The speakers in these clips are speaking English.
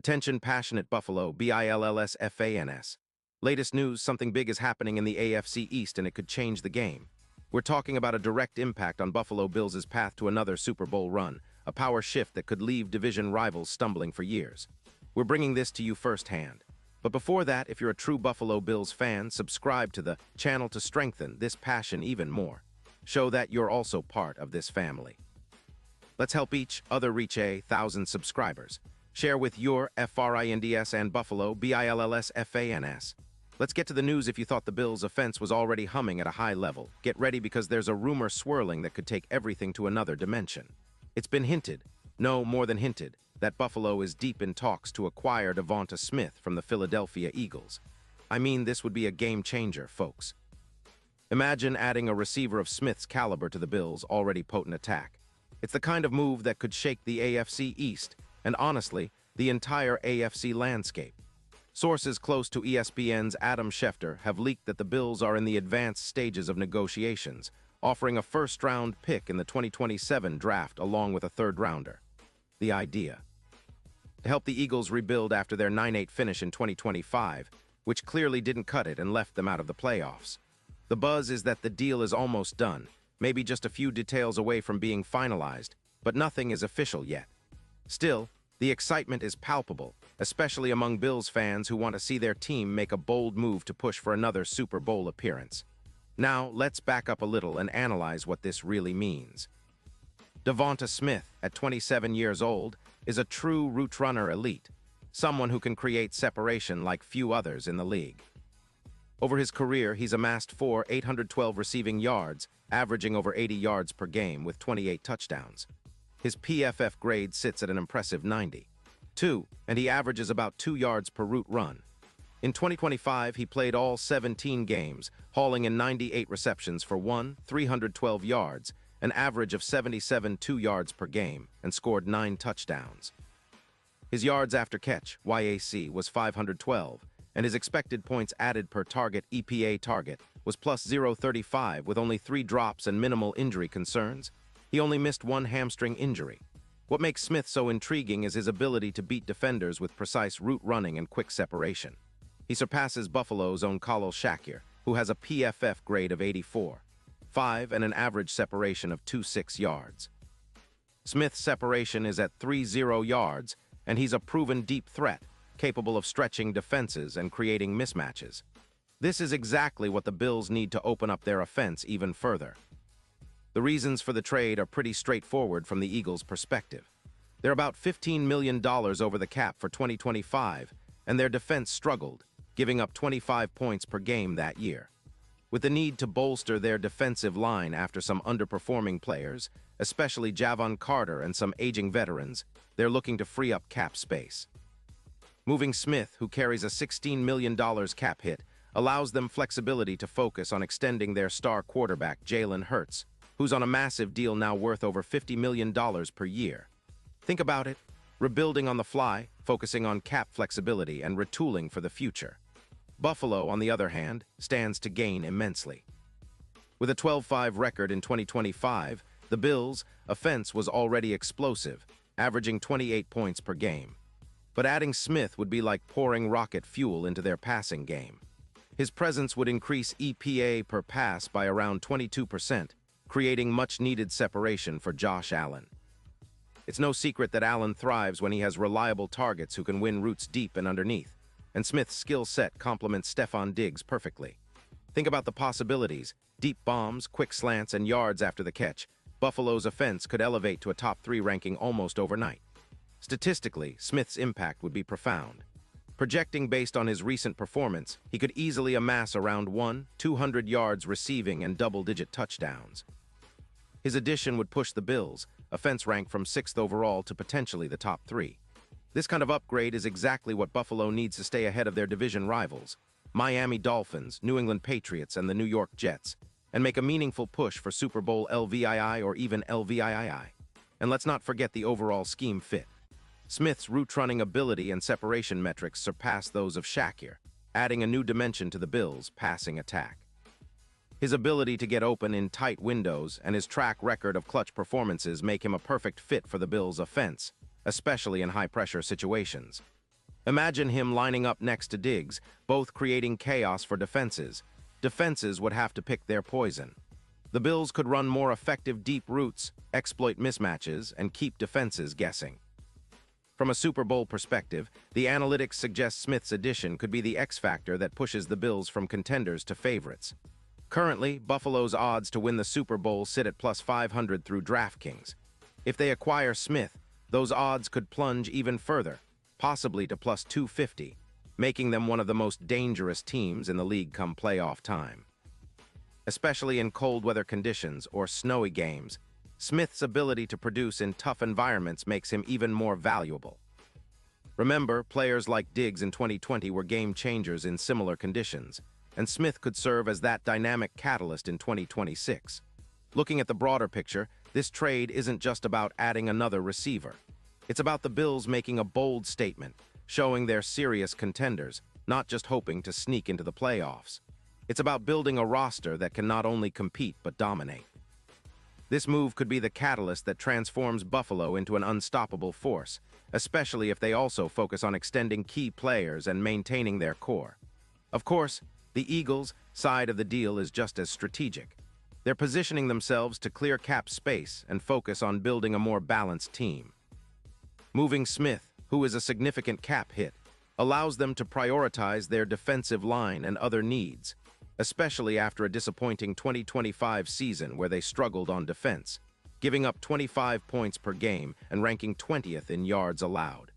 Attention passionate Buffalo, BILLSFANS. Latest news, something big is happening in the AFC East and it could change the game. We're talking about a direct impact on Buffalo Bills' path to another Super Bowl run, a power shift that could leave division rivals stumbling for years. We're bringing this to you firsthand. But before that, if you're a true Buffalo Bills fan, subscribe to the channel to strengthen this passion even more. Show that you're also part of this family. Let's help each other reach 1,000 subscribers. Share with your FRINDS and Buffalo, BILLSFANS. Let's get to the news. If you thought the Bills' offense was already humming at a high level, get ready because there's a rumor swirling that could take everything to another dimension. It's been hinted, no more than hinted, that Buffalo is deep in talks to acquire Devonta Smith from the Philadelphia Eagles. I mean, this would be a game changer, folks. Imagine adding a receiver of Smith's caliber to the Bills' already potent attack. It's the kind of move that could shake the AFC East, and honestly, the entire AFC landscape. Sources close to ESPN's Adam Schefter have leaked that the Bills are in the advanced stages of negotiations, offering a first-round pick in the 2027 draft along with a third-rounder. The idea: to help the Eagles rebuild after their 9-8 finish in 2025, which clearly didn't cut it and left them out of the playoffs. The buzz is that the deal is almost done, maybe just a few details away from being finalized, but nothing is official yet. Still, the excitement is palpable, especially among Bills fans who want to see their team make a bold move to push for another Super Bowl appearance. Now, let's back up a little and analyze what this really means. Devonta Smith, at 27 years old, is a true route runner elite, someone who can create separation like few others in the league. Over his career, he's amassed 812 receiving yards, averaging over 80 yards per game with 28 touchdowns. His PFF grade sits at an impressive 92, and he averages about 2 yards per route run. In 2025, he played all 17 games, hauling in 98 receptions for 312 yards, an average of 77 yards per game, and scored 9 touchdowns. His yards after catch, YAC, was 512, and his expected points added per target, EPA target, was plus 0.35 with only 3 drops and minimal injury concerns. He only missed 1 hamstring injury. What makes Smith so intriguing is his ability to beat defenders with precise route running and quick separation. He surpasses Buffalo's own Khalil Shakir, who has a PFF grade of 84.5 and an average separation of 26 yards. Smith's separation is at 30 yards, and he's a proven deep threat, capable of stretching defenses and creating mismatches. This is exactly what the Bills need to open up their offense even further. The reasons for the trade are pretty straightforward from the Eagles' perspective. They're about $15 million over the cap for 2025, and their defense struggled, giving up 25 points per game that year. With the need to bolster their defensive line after some underperforming players, especially Javon Carter and some aging veterans, they're looking to free up cap space. Moving Smith, who carries a $16 million cap hit, allows them flexibility to focus on extending their star quarterback, Jalen Hurts, who's on a massive deal now worth over $50 million per year. Think about it: rebuilding on the fly, focusing on cap flexibility, and retooling for the future. Buffalo, on the other hand, stands to gain immensely. With a 12-5 record in 2025, the Bills' offense was already explosive, averaging 28 points per game. But adding Smith would be like pouring rocket fuel into their passing game. His presence would increase EPA per pass by around 22%, creating much-needed separation for Josh Allen. It's no secret that Allen thrives when he has reliable targets who can win routes deep and underneath, and Smith's skill set complements Stefon Diggs perfectly. Think about the possibilities: deep bombs, quick slants, and yards after the catch. Buffalo's offense could elevate to a top 3 ranking almost overnight. Statistically, Smith's impact would be profound. Projecting based on his recent performance, he could easily amass around 200 yards receiving and double-digit touchdowns. His addition would push the Bills' offense rank from 6th overall to potentially the top 3. This kind of upgrade is exactly what Buffalo needs to stay ahead of their division rivals, Miami Dolphins, New England Patriots, and the New York Jets, and make a meaningful push for Super Bowl LVII or even LVII. And let's not forget the overall scheme fit. Smith's route-running ability and separation metrics surpass those of Shakir, adding a new dimension to the Bills' passing attack. His ability to get open in tight windows and his track record of clutch performances make him a perfect fit for the Bills' offense, especially in high-pressure situations. Imagine him lining up next to Diggs, both creating chaos for defenses. Defenses would have to pick their poison. The Bills could run more effective deep routes, exploit mismatches, and keep defenses guessing. From a Super Bowl perspective, the analytics suggest Smith's addition could be the X factor that pushes the Bills from contenders to favorites. Currently, Buffalo's odds to win the Super Bowl sit at plus 500 through DraftKings. If they acquire Smith, those odds could plunge even further, possibly to plus 250, making them one of the most dangerous teams in the league come playoff time. Especially in cold weather conditions or snowy games, Smith's ability to produce in tough environments makes him even more valuable. Remember, players like Diggs in 2020 were game changers in similar conditions, and Smith could serve as that dynamic catalyst in 2026. Looking at the broader picture, this trade isn't just about adding another receiver. It's about the Bills making a bold statement, showing they're serious contenders, not just hoping to sneak into the playoffs. It's about building a roster that can not only compete but dominate. This move could be the catalyst that transforms Buffalo into an unstoppable force, especially if they also focus on extending key players and maintaining their core. Of course, the Eagles' side of the deal is just as strategic. They're positioning themselves to clear cap space and focus on building a more balanced team. Moving Smith, who is a significant cap hit, allows them to prioritize their defensive line and other needs, especially after a disappointing 2025 season where they struggled on defense, giving up 25 points per game and ranking 20th in yards allowed.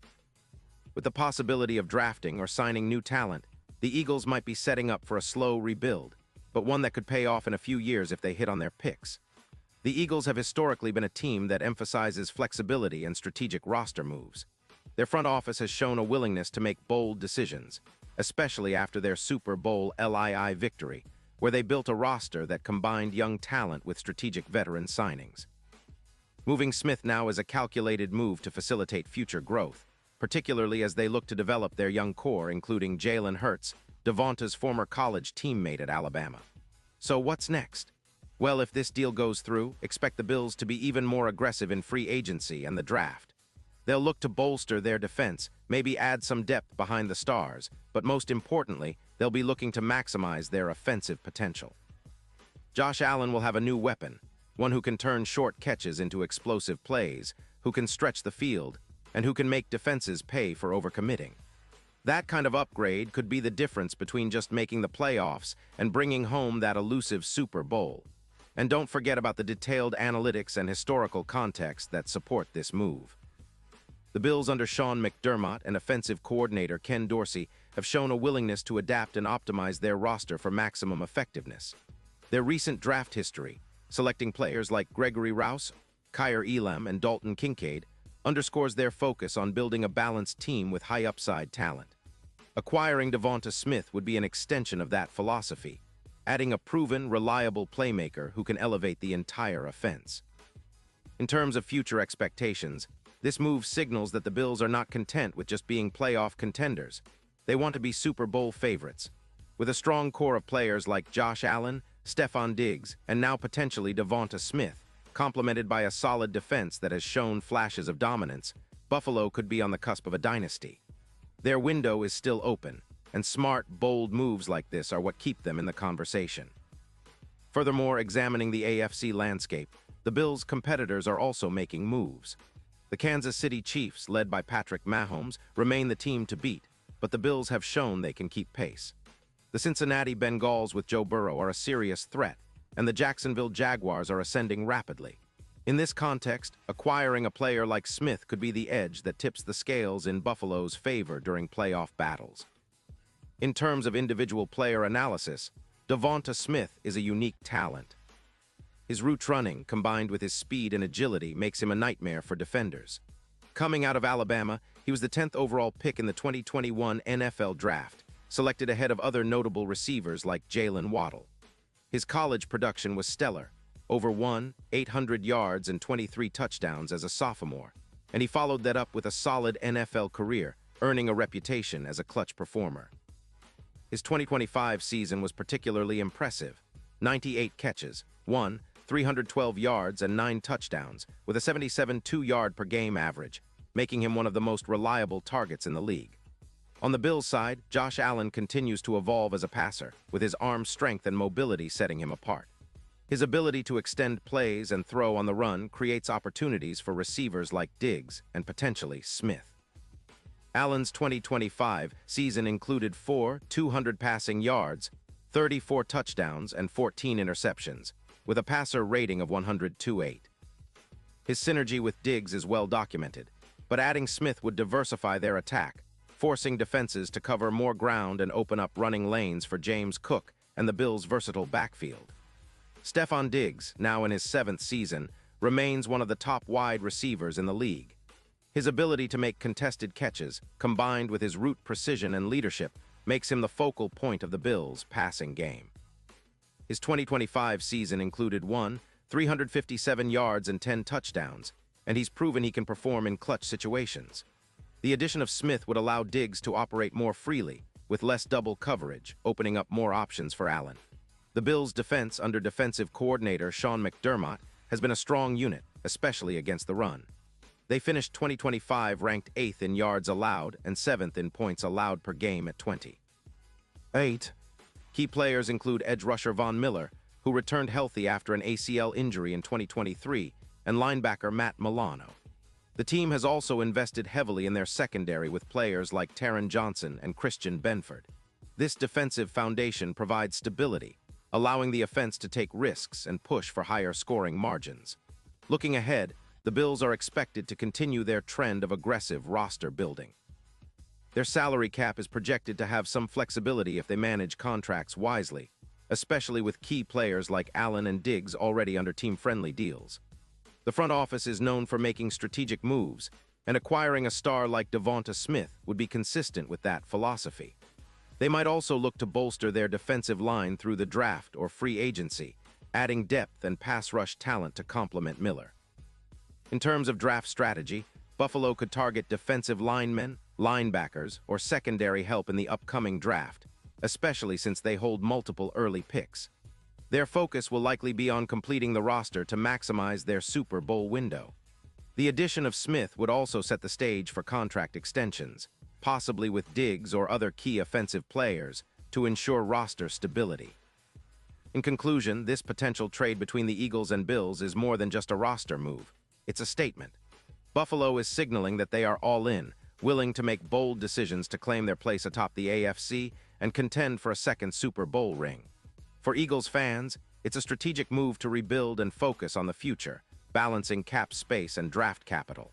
With the possibility of drafting or signing new talent, the Eagles might be setting up for a slow rebuild, but one that could pay off in a few years if they hit on their picks. The Eagles have historically been a team that emphasizes flexibility and strategic roster moves. Their front office has shown a willingness to make bold decisions, especially after their Super Bowl LII victory, where they built a roster that combined young talent with strategic veteran signings. Moving Smith now is a calculated move to facilitate future growth, particularly as they look to develop their young core, including Jalen Hurts, Devonta's former college teammate at Alabama. So what's next? Well, if this deal goes through, expect the Bills to be even more aggressive in free agency and the draft. They'll look to bolster their defense, maybe add some depth behind the stars, but most importantly, they'll be looking to maximize their offensive potential. Josh Allen will have a new weapon, one who can turn short catches into explosive plays, who can stretch the field, and who can make defenses pay for overcommitting. That kind of upgrade could be the difference between just making the playoffs and bringing home that elusive Super Bowl. And don't forget about the detailed analytics and historical context that support this move. The Bills under Sean McDermott and offensive coordinator Ken Dorsey have shown a willingness to adapt and optimize their roster for maximum effectiveness. Their recent draft history, selecting players like Gregory Rouse, Kyer Elam, and Dalton Kincaid, underscores their focus on building a balanced team with high upside talent. Acquiring Devonta Smith would be an extension of that philosophy, adding a proven, reliable playmaker who can elevate the entire offense. In terms of future expectations, this move signals that the Bills are not content with just being playoff contenders. They want to be Super Bowl favorites. With a strong core of players like Josh Allen, Stephon Diggs, and now potentially Devonta Smith, complemented by a solid defense that has shown flashes of dominance, Buffalo could be on the cusp of a dynasty. Their window is still open, and smart, bold moves like this are what keep them in the conversation. Furthermore, examining the AFC landscape, the Bills' competitors are also making moves. The Kansas City Chiefs, led by Patrick Mahomes, remain the team to beat, but the Bills have shown they can keep pace. The Cincinnati Bengals with Joe Burrow are a serious threat, and the Jacksonville Jaguars are ascending rapidly. In this context, acquiring a player like Smith could be the edge that tips the scales in Buffalo's favor during playoff battles. In terms of individual player analysis, Devonta Smith is a unique talent. His route running, combined with his speed and agility, makes him a nightmare for defenders. Coming out of Alabama, he was the 10th overall pick in the 2021 NFL Draft, selected ahead of other notable receivers like Jalen Waddle. His college production was stellar, over 800 yards and 23 touchdowns as a sophomore, and he followed that up with a solid NFL career, earning a reputation as a clutch performer. His 2025 season was particularly impressive: 98 catches, 312 yards, and 9 touchdowns, with a 77 2-yard per game average, making him one of the most reliable targets in the league. On the Bills' side, Josh Allen continues to evolve as a passer, with his arm strength and mobility setting him apart. His ability to extend plays and throw on the run creates opportunities for receivers like Diggs and potentially Smith. Allen's 2025 season included 200 passing yards, 34 touchdowns, and 14 interceptions, with a passer rating of 102.8. His synergy with Diggs is well documented, but adding Smith would diversify their attack, forcing defenses to cover more ground and open up running lanes for James Cook and the Bills' versatile backfield. Stefon Diggs, now in his 7th season, remains one of the top wide receivers in the league. His ability to make contested catches, combined with his route precision and leadership, makes him the focal point of the Bills' passing game. His 2025 season included 357 yards and 10 touchdowns, and he's proven he can perform in clutch situations. The addition of Smith would allow Diggs to operate more freely, with less double coverage, opening up more options for Allen. The Bills' defense under defensive coordinator Sean McDermott has been a strong unit, especially against the run. They finished 2025 ranked 8th in yards allowed and 7th in points allowed per game at 20.8. Key players include edge rusher Von Miller, who returned healthy after an ACL injury in 2023, and linebacker Matt Milano. The team has also invested heavily in their secondary with players like Taron Johnson and Christian Benford. This defensive foundation provides stability, allowing the offense to take risks and push for higher scoring margins. Looking ahead, the Bills are expected to continue their trend of aggressive roster building. Their salary cap is projected to have some flexibility if they manage contracts wisely, especially with key players like Allen and Diggs already under team-friendly deals. The front office is known for making strategic moves, and acquiring a star like Devonta Smith would be consistent with that philosophy. They might also look to bolster their defensive line through the draft or free agency, adding depth and pass rush talent to complement Miller. In terms of draft strategy, Buffalo could target defensive linemen, linebackers, or secondary help in the upcoming draft, especially since they hold multiple early picks. Their focus will likely be on completing the roster to maximize their Super Bowl window. The addition of Smith would also set the stage for contract extensions, possibly with Diggs or other key offensive players, to ensure roster stability. In conclusion, this potential trade between the Eagles and Bills is more than just a roster move. It's a statement. Buffalo is signaling that they are all in, willing to make bold decisions to claim their place atop the AFC and contend for a second Super Bowl ring. For Eagles fans, it's a strategic move to rebuild and focus on the future, balancing cap space and draft capital.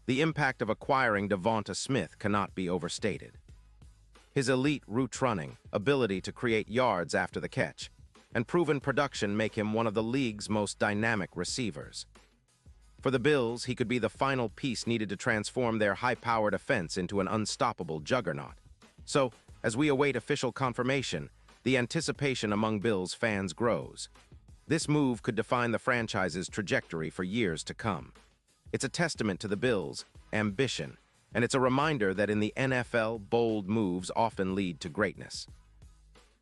The impact of acquiring Devonta Smith cannot be overstated. His elite route running, ability to create yards after the catch, and proven production make him one of the league's most dynamic receivers. For the Bills, he could be the final piece needed to transform their high-powered offense into an unstoppable juggernaut. So, as we await official confirmation, the anticipation among Bills fans grows. This move could define the franchise's trajectory for years to come. It's a testament to the Bills' ambition, and it's a reminder that in the NFL, bold moves often lead to greatness.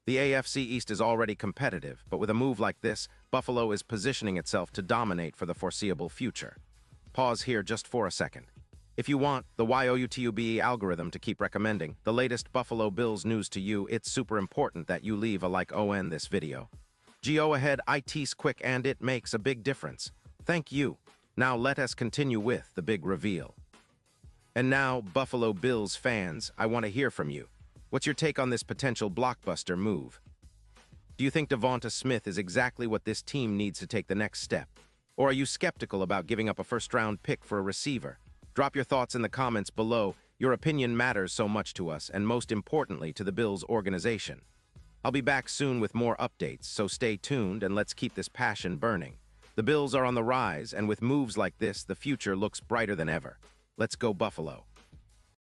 The AFC East is already competitive, but with a move like this, Buffalo is positioning itself to dominate for the foreseeable future. Pause here just for a second. If you want the YOUTUBE algorithm to keep recommending the latest Buffalo Bills news to you, it's super important that you leave a like on this video. Go ahead, it's quick and it makes a big difference. Thank you. Now let us continue with the big reveal. And now, Buffalo Bills fans, I want to hear from you. What's your take on this potential blockbuster move? Do you think Devonta Smith is exactly what this team needs to take the next step? Or are you skeptical about giving up a first-round pick for a receiver? Drop your thoughts in the comments below. Your opinion matters so much to us, and most importantly, to the Bills organization. I'll be back soon with more updates, so stay tuned and let's keep this passion burning. The Bills are on the rise, and with moves like this, the future looks brighter than ever. Let's go Buffalo.